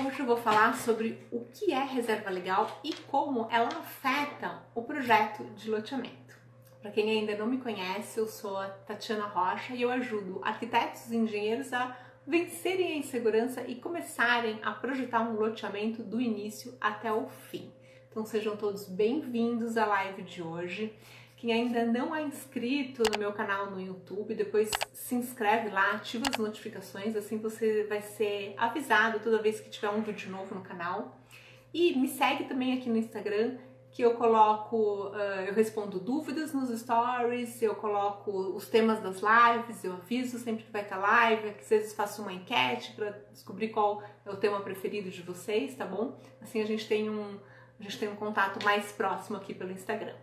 Hoje eu vou falar sobre o que é reserva legal e como ela afeta o projeto de loteamento. Para quem ainda não me conhece, eu sou a Tatiana Rocha e eu ajudo arquitetos e engenheiros a vencerem a insegurança e começarem a projetar um loteamento do início até o fim. Então sejam todos bem-vindos à live de hoje. Quem ainda não é inscrito no meu canal no YouTube, depois se inscreve lá, ativa as notificações, assim você vai ser avisado toda vez que tiver um vídeo novo no canal. E me segue também aqui no Instagram, que eu coloco, eu respondo dúvidas nos stories, eu coloco os temas das lives, eu aviso sempre que vai ter live, que às vezes faço uma enquete para descobrir qual é o tema preferido de vocês, tá bom? Assim a gente tem um contato mais próximo aqui pelo Instagram.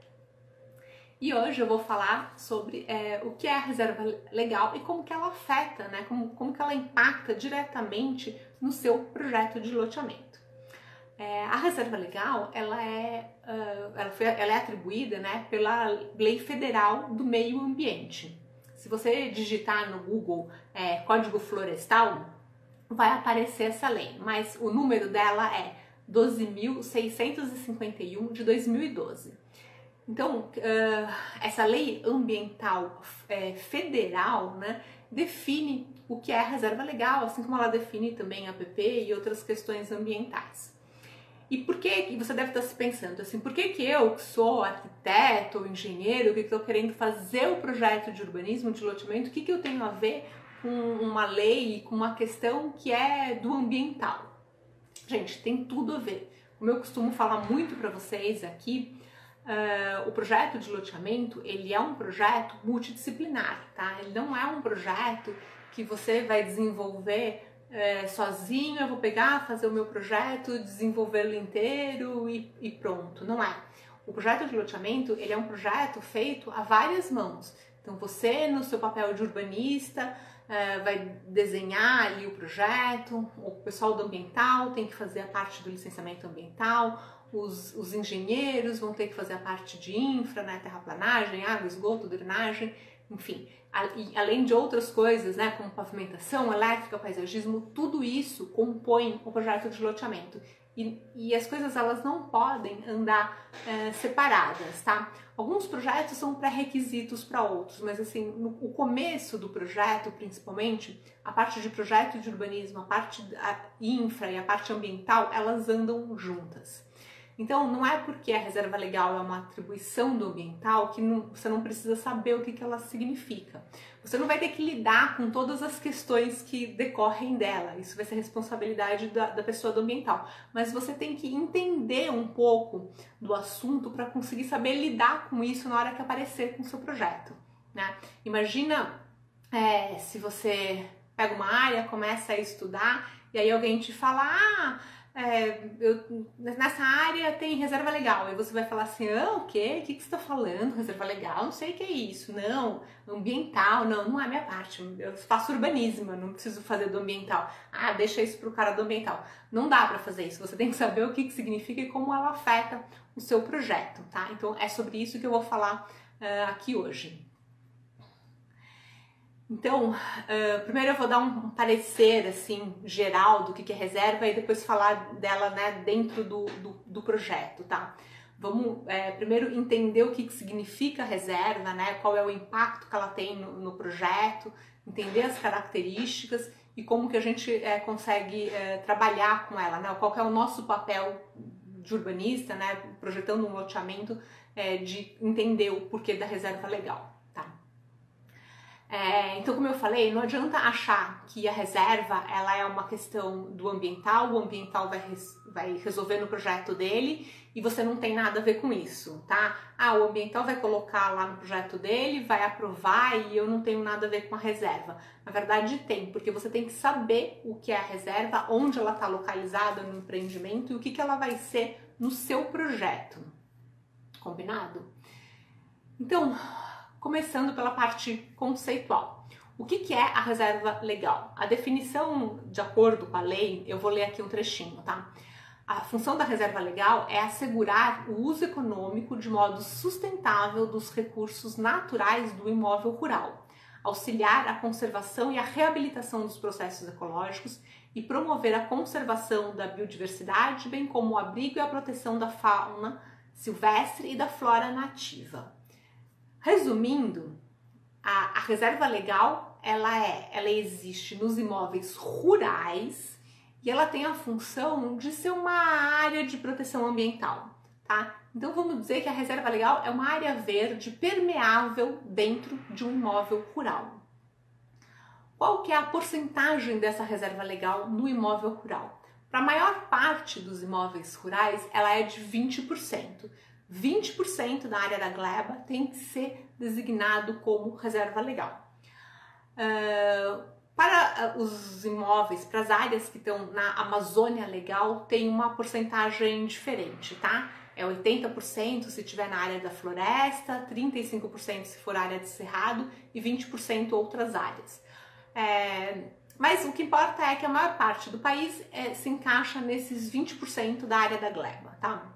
E hoje eu vou falar sobre o que é a reserva legal e como que ela afeta, né? Como que ela impacta diretamente no seu projeto de loteamento. A reserva legal, ela é atribuída, né, pela Lei Federal do Meio Ambiente. Se você digitar no Google Código Florestal, vai aparecer essa lei, mas o número dela é 12.651 de 2012. Então, essa lei ambiental federal, né, define o que é a reserva legal, assim como ela define também a APP e outras questões ambientais. E por que você deve estar se pensando assim, por que eu, que sou arquiteto ou engenheiro, que estou querendo fazer o projeto de urbanismo, de loteamento, o que eu tenho a ver com uma lei, com uma questão que é do ambiental? Gente, tem tudo a ver. Como eu costumo falar muito para vocês aqui, o projeto de loteamento, ele é um projeto multidisciplinar, tá? Ele não é um projeto que você vai desenvolver sozinho, eu vou pegar, fazer o meu projeto, desenvolvê-lo inteiro e pronto, não é. O projeto de loteamento, ele é um projeto feito a várias mãos. Então você, no seu papel de urbanista, vai desenhar ali o projeto, o pessoal do ambiental tem que fazer a parte do licenciamento ambiental, os engenheiros vão ter que fazer a parte de infra, né, terraplanagem, água, esgoto, drenagem, enfim, além de outras coisas, né, como pavimentação, elétrica, paisagismo, tudo isso compõe o projeto de loteamento. E as coisas, elas não podem andar separadas, tá? Alguns projetos são pré-requisitos para outros, mas assim, o começo do projeto, principalmente, a parte de projeto de urbanismo, a parte infra e a parte ambiental, elas andam juntas. Então, não é porque a reserva legal é uma atribuição do ambiental que você não precisa saber o que ela significa. Você não vai ter que lidar com todas as questões que decorrem dela, isso vai ser responsabilidade da pessoa do ambiental. Mas você tem que entender um pouco do assunto para conseguir saber lidar com isso na hora que aparecer com o seu projeto, né? Imagina se você pega uma área, começa a estudar e aí alguém te fala, nessa área tem reserva legal, e você vai falar assim, o quê? O que você está falando? Reserva legal? Não sei o que é isso, não, ambiental, não é minha parte, eu faço urbanismo, eu não preciso fazer do ambiental, deixa isso pro cara do ambiental. Não dá para fazer isso, você tem que saber o que significa e como ela afeta o seu projeto, tá? Então é sobre isso que eu vou falar aqui hoje. Então, primeiro eu vou dar um parecer assim geral do que é reserva e depois falar dela, né, dentro do projeto, tá? Vamos primeiro entender o que significa reserva, né? Qual é o impacto que ela tem no projeto, entender as características e como que a gente consegue trabalhar com ela, né? Qual que é o nosso papel de urbanista, né? Projetando um loteamento, de entender o porquê da reserva legal. Então, como eu falei, não adianta achar que a reserva ela é uma questão do ambiental, o ambiental vai resolver no projeto dele e você não tem nada a ver com isso, tá? O ambiental vai colocar lá no projeto dele, vai aprovar e eu não tenho nada a ver com a reserva. Na verdade tem, porque você tem que saber o que é a reserva, onde ela está localizada no empreendimento e o que ela vai ser no seu projeto. Combinado? Então, começando pela parte conceitual. O que é a reserva legal? A definição, de acordo com a lei, eu vou ler aqui um trechinho, tá? A função da reserva legal é assegurar o uso econômico de modo sustentável dos recursos naturais do imóvel rural, auxiliar a conservação e a reabilitação dos processos ecológicos e promover a conservação da biodiversidade, bem como o abrigo e a proteção da fauna silvestre e da flora nativa. Resumindo, a reserva legal ela existe nos imóveis rurais e ela tem a função de ser uma área de proteção ambiental, tá? Então vamos dizer que a reserva legal é uma área verde permeável dentro de um imóvel rural. Qual que é a porcentagem dessa reserva legal no imóvel rural? Para a maior parte dos imóveis rurais, ela é de 20%. 20% da área da gleba tem que ser designado como reserva legal. Para os imóveis, para as áreas que estão na Amazônia Legal, tem uma porcentagem diferente, tá? É 80% se estiver na área da floresta, 35% se for área de cerrado e 20% outras áreas. Mas o que importa é que a maior parte do país se encaixa nesses 20% da área da gleba, tá?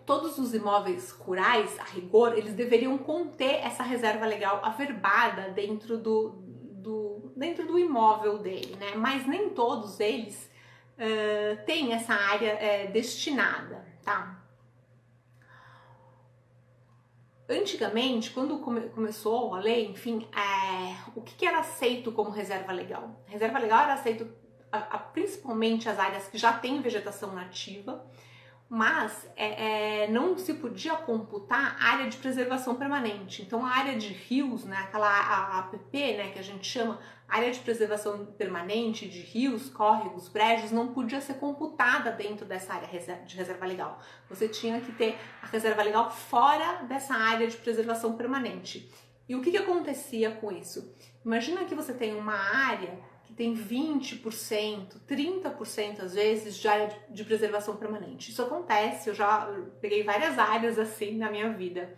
Todos os imóveis rurais, a rigor, eles deveriam conter essa reserva legal averbada dentro do imóvel dele, né? Mas nem todos eles têm essa área destinada, tá? Antigamente, quando começou a lei, enfim, o que era aceito como reserva legal? Reserva legal era aceito principalmente as áreas que já têm vegetação nativa, mas não se podia computar área de preservação permanente. Então a área de rios, né, a APP, né, que a gente chama área de preservação permanente de rios, córregos, brejos, não podia ser computada dentro dessa área de reserva legal. Você tinha que ter a reserva legal fora dessa área de preservação permanente. E o que acontecia com isso? Imagina que você tem uma área que tem 20%, 30% às vezes de área de preservação permanente. Isso acontece, eu já peguei várias áreas assim na minha vida.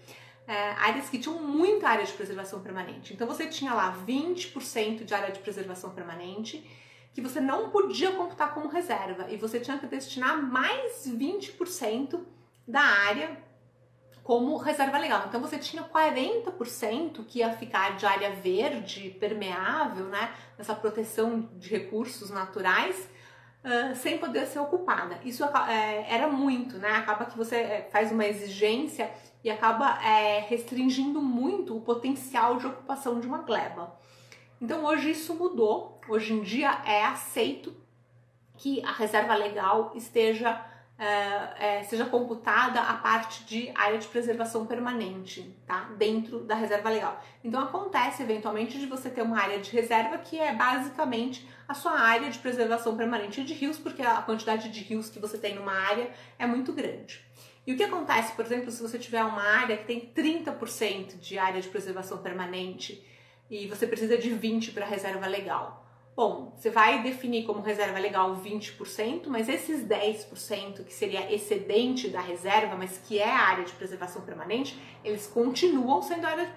Áreas que tinham muita área de preservação permanente. Então você tinha lá 20% de área de preservação permanente que você não podia computar como reserva e você tinha que destinar mais 20% da área como reserva legal. Então você tinha 40% que ia ficar de área verde, permeável, né, nessa proteção de recursos naturais, sem poder ser ocupada. Isso era muito, né? Acaba que você faz uma exigência e acaba restringindo muito o potencial de ocupação de uma gleba. Então hoje isso mudou. Hoje em dia é aceito que a reserva legal seja computada a parte de área de preservação permanente, tá? Dentro da reserva legal. Então acontece eventualmente de você ter uma área de reserva que é basicamente a sua área de preservação permanente de rios, porque a quantidade de rios que você tem numa área é muito grande. E o que acontece, por exemplo, se você tiver uma área que tem 30% de área de preservação permanente e você precisa de 20% para reserva legal? Bom, você vai definir como reserva legal 20%, mas esses 10% que seria excedente da reserva, mas que é a área de preservação permanente, eles continuam sendo área de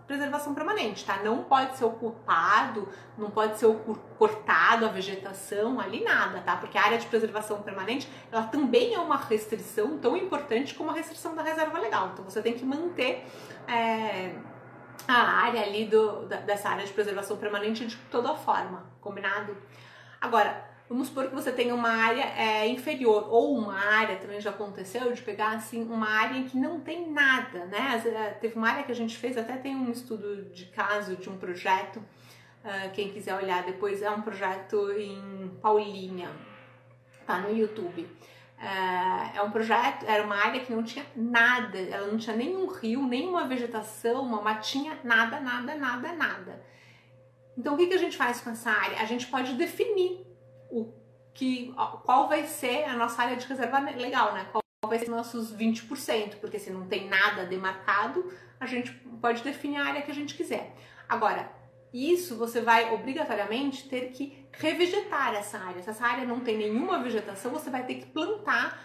preservação permanente, tá? Não pode ser ocupado, não pode ser cortado a vegetação ali, nada, tá? Porque a área de preservação permanente, ela também é uma restrição tão importante como a restrição da reserva legal. Então você tem que manter a área ali dessa área de preservação permanente de toda forma, combinado? Agora, vamos supor que você tenha uma área inferior, ou uma área, também já aconteceu, de pegar assim uma área em que não tem nada, né? Teve uma área que a gente fez, até tem um estudo de caso de um projeto, quem quiser olhar depois, é um projeto em Paulínia, tá no YouTube. Um projeto, era uma área que não tinha nada, ela não tinha nenhum rio, nenhuma vegetação, uma matinha, nada. Então o que a gente faz com essa área? A gente pode definir qual vai ser a nossa área de reserva legal, né? Qual vai ser os nossos 20%, porque se não tem nada demarcado, a gente pode definir a área que a gente quiser. Agora, isso você vai obrigatoriamente ter que revegetar essa área. Se essa área não tem nenhuma vegetação, você vai ter que plantar,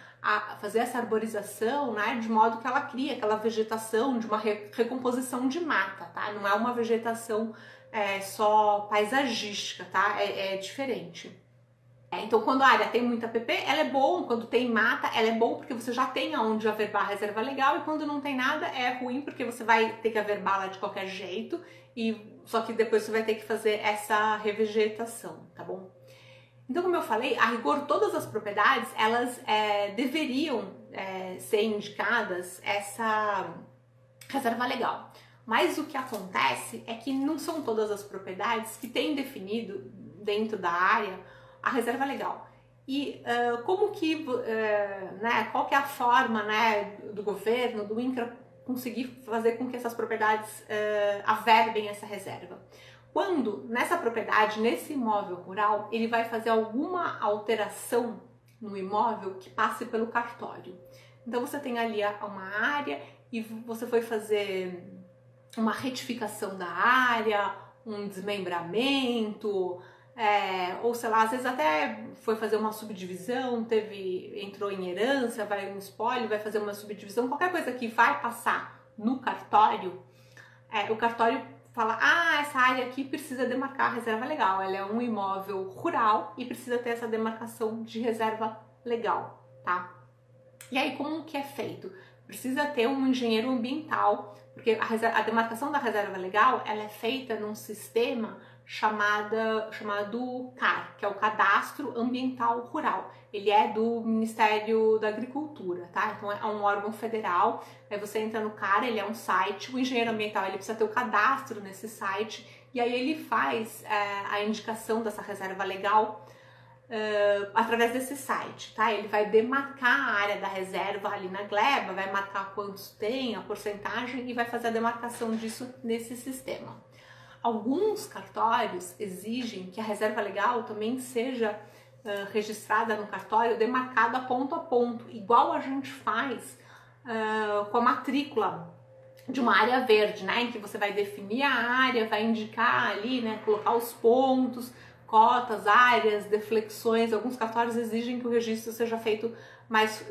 fazer essa arborização, né, de modo que ela crie aquela vegetação de uma recomposição de mata, tá? Não é uma vegetação só paisagística, tá? É diferente. Então, quando a área tem muita PP, ela é bom. Quando tem mata, ela é bom porque você já tem aonde averbar a reserva legal. E quando não tem nada, é ruim porque você vai ter que averbá-la de qualquer jeito. Só que depois você vai ter que fazer essa revegetação, tá bom? Então, como eu falei, a rigor, todas as propriedades, elas deveriam ser indicadas essa reserva legal. Mas o que acontece é que não são todas as propriedades que têm definido dentro da área a reserva legal. E como que, qual que é a forma, né, do governo, do INCRA, conseguir fazer com que essas propriedades averbem essa reserva? Quando nessa propriedade, nesse imóvel rural, ele vai fazer alguma alteração no imóvel que passe pelo cartório. Então você tem ali uma área e você foi fazer uma retificação da área, um desmembramento, ou sei lá, às vezes até foi fazer uma subdivisão, entrou em herança, vai um espólio, vai fazer uma subdivisão, qualquer coisa que vai passar no cartório, o cartório fala, essa área aqui precisa demarcar a reserva legal, ela é um imóvel rural e precisa ter essa demarcação de reserva legal, tá? E aí, como que é feito? Precisa ter um engenheiro ambiental, porque a demarcação da reserva legal, ela é feita num sistema chamado CAR, que é o Cadastro Ambiental Rural. Ele é do Ministério da Agricultura, tá? Então é um órgão federal. Aí você entra no CAR, ele é um site. O engenheiro ambiental, ele precisa ter o cadastro nesse site e aí ele faz a indicação dessa reserva legal através desse site, tá? Ele vai demarcar a área da reserva ali na gleba, vai marcar quantos tem, a porcentagem e vai fazer a demarcação disso nesse sistema. Alguns cartórios exigem que a reserva legal também seja registrada no cartório, demarcada ponto a ponto, igual a gente faz com a matrícula de uma área verde, né? Em que você vai definir a área, vai indicar ali, né? Colocar os pontos, cotas, áreas, deflexões. Alguns cartórios exigem que o registro seja feito mais,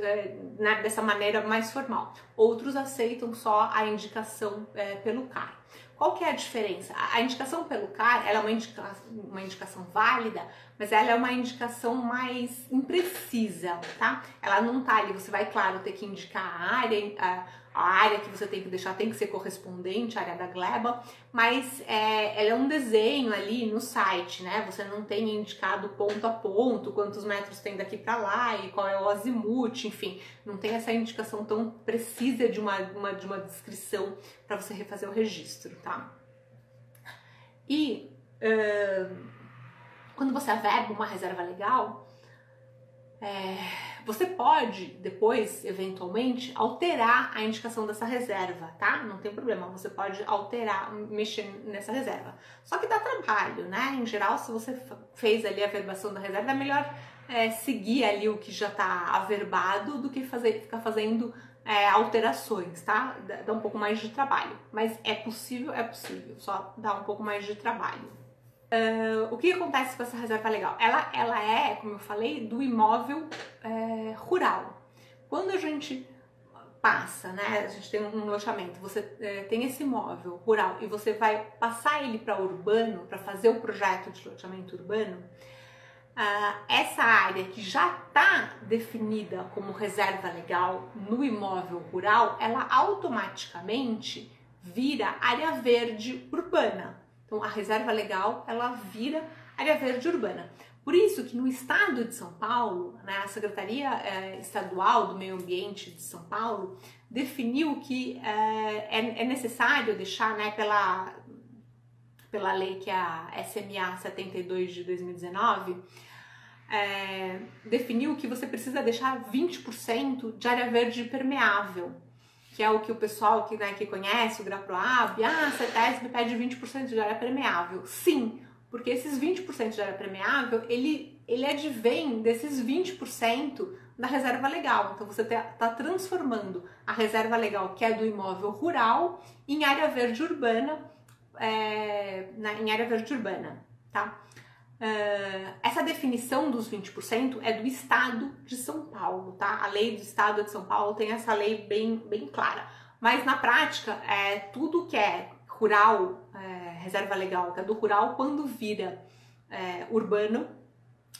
dessa maneira mais formal. Outros aceitam só a indicação pelo CAR. Qual que é a diferença? A indicação pelo CAR, ela é uma indicação válida, mas ela é uma indicação mais imprecisa, tá? Ela não tá ali, você vai, claro, ter que indicar a área que você tem que deixar tem que ser correspondente à área da gleba, mas ela é um desenho ali no site, né? Você não tem indicado ponto a ponto, quantos metros tem daqui para lá e qual é o azimute, enfim, não tem essa indicação tão precisa de uma descrição para você refazer o registro, tá? E quando você averba uma reserva legal, você pode depois, eventualmente, alterar a indicação dessa reserva, tá? Não tem problema, você pode alterar, mexer nessa reserva. Só que dá trabalho, né? Em geral, se você fez ali a averbação da reserva, é melhor seguir ali o que já está averbado do que ficar fazendo alterações, tá? Dá um pouco mais de trabalho, mas é possível, só dá um pouco mais de trabalho. O que acontece com essa reserva legal? Ela é, como eu falei, do imóvel rural. Quando a gente passa, né, a gente tem um loteamento, você tem esse imóvel rural e você vai passar ele para urbano, para fazer o projeto de loteamento urbano, essa área que já está definida como reserva legal no imóvel rural, ela automaticamente vira área verde urbana. Então, a reserva legal, ela vira área verde urbana. Por isso que no estado de São Paulo, né, a Secretaria Estadual do Meio Ambiente de São Paulo definiu que é necessário deixar, né, pela lei que é a SMA 72 de 2019, definiu que você precisa deixar 20% de área verde permeável, que é o que o pessoal que conhece o GRAPROAB, a CETESB pede 20% de área permeável. Sim, porque esses 20% de área permeável, ele advém desses 20% da reserva legal. Então você está transformando a reserva legal, que é do imóvel rural, em área verde urbana, tá? Essa definição dos 20% é do Estado de São Paulo, tá? A lei do Estado de São Paulo tem essa lei bem clara. Mas na prática, tudo que é rural, reserva legal, que é do rural, quando vira urbano,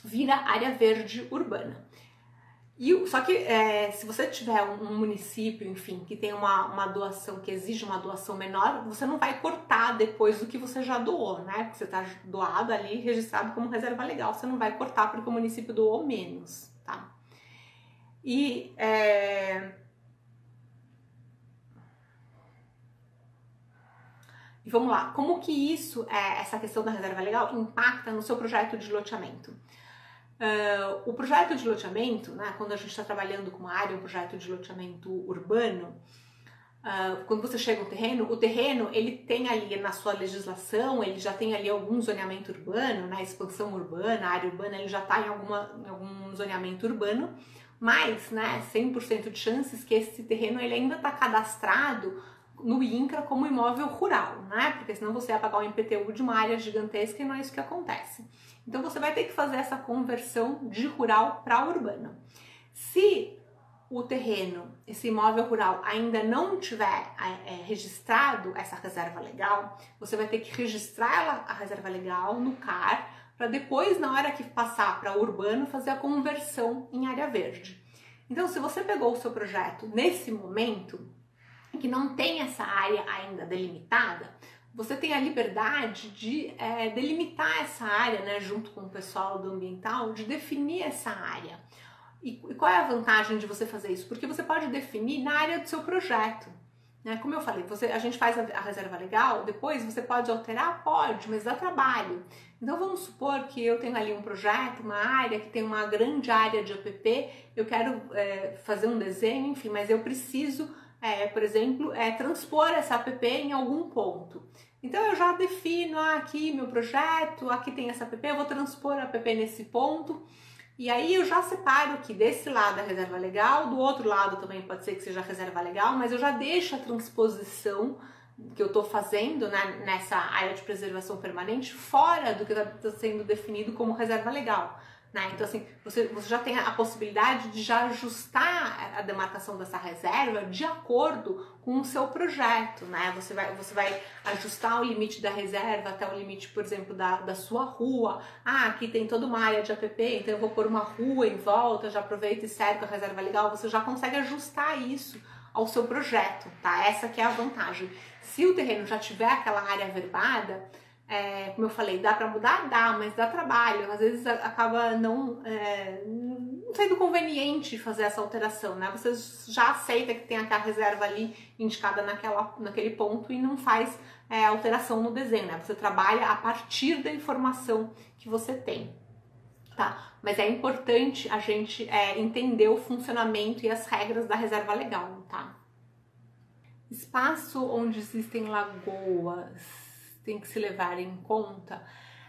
vira área verde urbana. Só que se você tiver um município, enfim, que tem uma doação, que exige uma doação menor, você não vai cortar depois do que você já doou, né? Porque você está doado ali, registrado como reserva legal, você não vai cortar porque o município doou menos, tá? E vamos lá, como que isso, essa questão da reserva legal, impacta no seu projeto de loteamento? O projeto de loteamento, né, quando a gente está trabalhando com uma área, um projeto de loteamento urbano, quando você chega no terreno, o terreno ele tem ali na sua legislação, ele já tem ali algum zoneamento urbano, né, expansão urbana, área urbana, ele já está em algum zoneamento urbano, mas, né, 100% de chances que esse terreno ele ainda está cadastrado no INCRA como imóvel rural, né, porque senão você vai pagar um IPTU de uma área gigantesca e não é isso que acontece. Então você vai ter que fazer essa conversão de rural para urbano. Se o terreno, esse imóvel rural, ainda não tiver registrado essa reserva legal, você vai ter que registrar a reserva legal no CAR, para depois, na hora que passar para urbano, fazer a conversão em área verde. Então, se você pegou o seu projeto nesse momento, que não tem essa área ainda delimitada, você tem a liberdade de delimitar essa área, né, junto com o pessoal do ambiental, de definir essa área. E qual é a vantagem de você fazer isso? Porque você pode definir na área do seu projeto. Né? Como eu falei, a gente faz a reserva legal, depois você pode alterar? Pode, mas dá trabalho. Então vamos supor que eu tenho ali um projeto, uma área que tem uma grande área de APP, eu quero fazer um desenho, enfim, mas eu preciso por exemplo, transpor essa app em algum ponto. Então eu já defino, aqui meu projeto, aqui tem essa app, eu vou transpor a app nesse ponto, e aí eu já separo que desse lado a reserva legal, do outro lado também pode ser que seja a reserva legal, mas eu já deixo a transposição que eu estou fazendo, né, nessa área de preservação permanente fora do que está sendo definido como reserva legal. Né? Então, assim, você já tem a possibilidade de já ajustar a demarcação dessa reserva de acordo com o seu projeto, né? Você vai ajustar o limite da reserva até o limite, por exemplo, da sua rua. Aqui tem toda uma área de APP, então eu vou pôr uma rua em volta, já aproveita e cerca a reserva legal. Você já consegue ajustar isso ao seu projeto, tá? Essa que é a vantagem. Se o terreno já tiver aquela área averbada, como eu falei, dá para mudar? Dá, mas dá trabalho. Às vezes acaba não sendo conveniente fazer essa alteração, né? Você já aceita que tem aquela reserva ali indicada naquele ponto e não faz alteração no desenho, né? Você trabalha a partir da informação que você tem, tá? Mas é importante a gente entender o funcionamento e as regras da reserva legal, tá? Espaço onde existem lagoas tem que se levar em conta.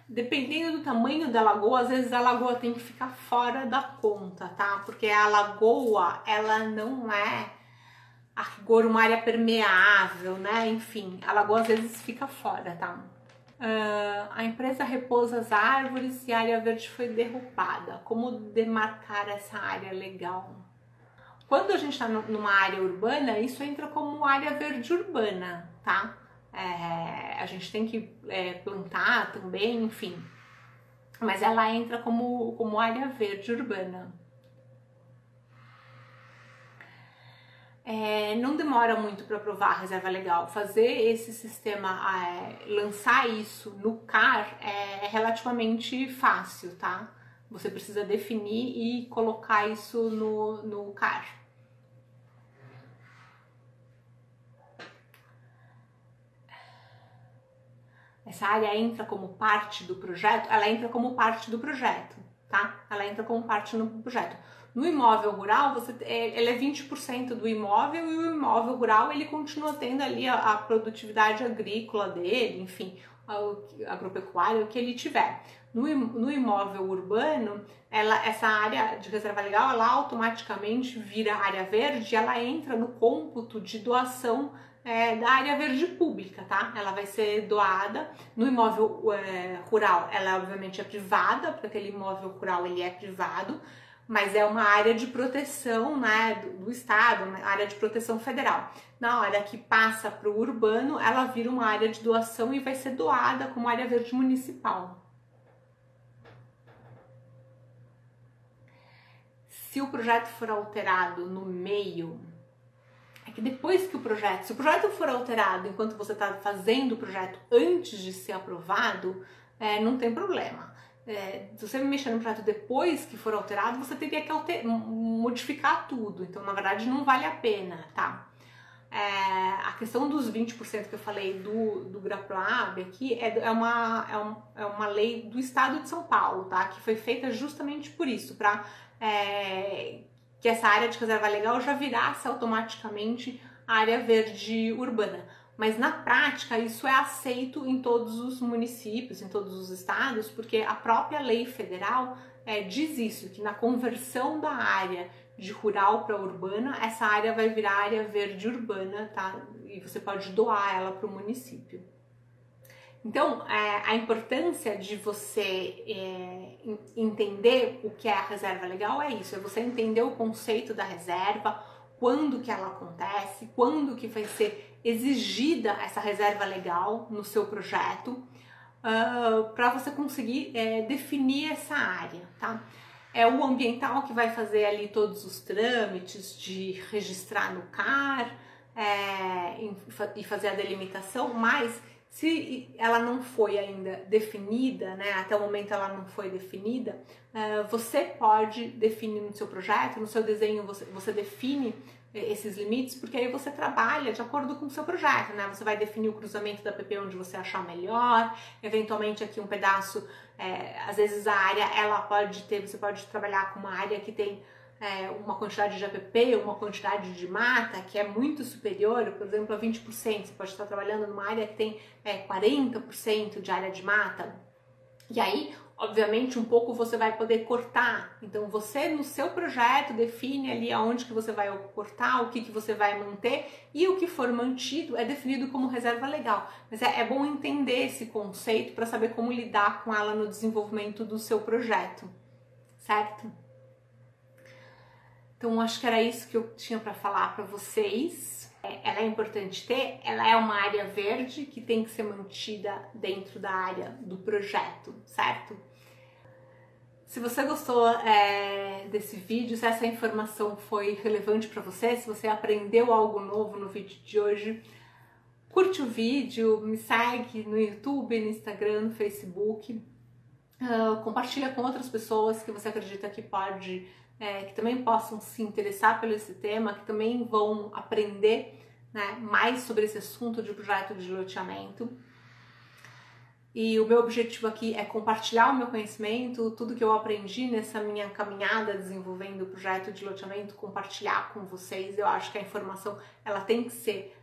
Dependendo do tamanho da lagoa, às vezes a lagoa tem que ficar fora da conta, tá? Porque a lagoa, ela não é a rigor uma área permeável, né? Enfim, a lagoa às vezes fica fora, tá? A empresa repousa as árvores e a área verde foi derrubada. Como demarcar essa área legal? Quando a gente está numa área urbana, isso entra como área verde urbana, tá? A gente tem que plantar também, enfim, mas ela entra como área verde urbana. Não demora muito para aprovar a reserva legal. Fazer esse sistema, lançar isso no CAR é relativamente fácil, tá? Você precisa definir e colocar isso no CAR. Essa área entra como parte do projeto? Ela entra como parte do projeto, tá? Ela entra como parte do projeto. No imóvel rural, ele é 20% do imóvel e o imóvel rural ele continua tendo ali a produtividade agrícola dele, enfim, agropecuária, o que ele tiver. No imóvel urbano, essa área de reserva legal, ela automaticamente vira área verde, ela entra no cômputo de doação da área verde pública, tá? Ela vai ser doada. No imóvel rural, ela obviamente é privada, porque aquele imóvel rural ele é privado, mas é uma área de proteção, né, do Estado, uma área de proteção federal. Na hora que passa para o urbano, ela vira uma área de doação e vai ser doada como área verde municipal. se o projeto for alterado no meio, é que depois que se o projeto for alterado enquanto você está fazendo o projeto antes de ser aprovado, não tem problema. Se você mexer no projeto depois que for alterado, você teria que modificar tudo, então na verdade não vale a pena, tá? A questão dos 20% que eu falei do GRAPROAB aqui é uma lei do estado de São Paulo, tá? Que foi feita justamente por isso, para que essa área de reserva legal já virasse automaticamente área verde urbana. Mas na prática isso é aceito em todos os municípios, em todos os estados, porque a própria lei federal diz isso, que na conversão da área de rural para urbana, essa área vai virar área verde urbana, tá? E você pode doar ela para o município. Então, a importância de você entender o que é a reserva legal é isso, é você entender o conceito da reserva, quando que ela acontece, quando que vai ser exigida essa reserva legal no seu projeto, para você conseguir definir essa área, tá? É o ambiental que vai fazer ali todos os trâmites de registrar no CAR e fazer a delimitação, mas se ela não foi ainda definida, né, até o momento ela não foi definida, você pode definir no seu projeto, no seu desenho você define esses limites, porque aí você trabalha de acordo com o seu projeto, né? Você vai definir o cruzamento da PP onde você achar melhor, eventualmente aqui um pedaço, às vezes a área, você pode trabalhar com uma área que tem uma quantidade de APP, uma quantidade de mata que é muito superior, por exemplo, a 20%, você pode estar trabalhando numa área que tem 40% de área de mata, e aí, obviamente, um pouco você vai poder cortar. Então, você no seu projeto define ali aonde que você vai cortar, o que você vai manter, e o que for mantido é definido como reserva legal. Mas é bom entender esse conceito para saber como lidar com ela no desenvolvimento do seu projeto, certo? Então, acho que era isso que eu tinha para falar para vocês. Ela é importante ter, ela é uma área verde que tem que ser mantida dentro da área do projeto, certo? Se você gostou desse vídeo, se essa informação foi relevante para você, se você aprendeu algo novo no vídeo de hoje, curte o vídeo, me segue no YouTube, no Instagram, no Facebook, compartilha com outras pessoas que você acredita que que também possam se interessar pelo esse tema, que também vão aprender, né, mais sobre esse assunto de projeto de loteamento. E o meu objetivo aqui é compartilhar o meu conhecimento, tudo que eu aprendi nessa minha caminhada desenvolvendo o projeto de loteamento, compartilhar com vocês. Eu acho que a informação ela tem que ser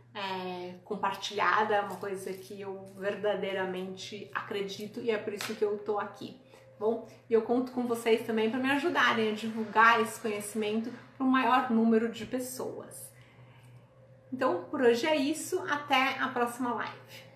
compartilhada, é uma coisa que eu verdadeiramente acredito e é por isso que eu tô aqui. Bom, e eu conto com vocês também para me ajudarem a divulgar esse conhecimento para um maior número de pessoas. Então, por hoje é isso. Até a próxima live.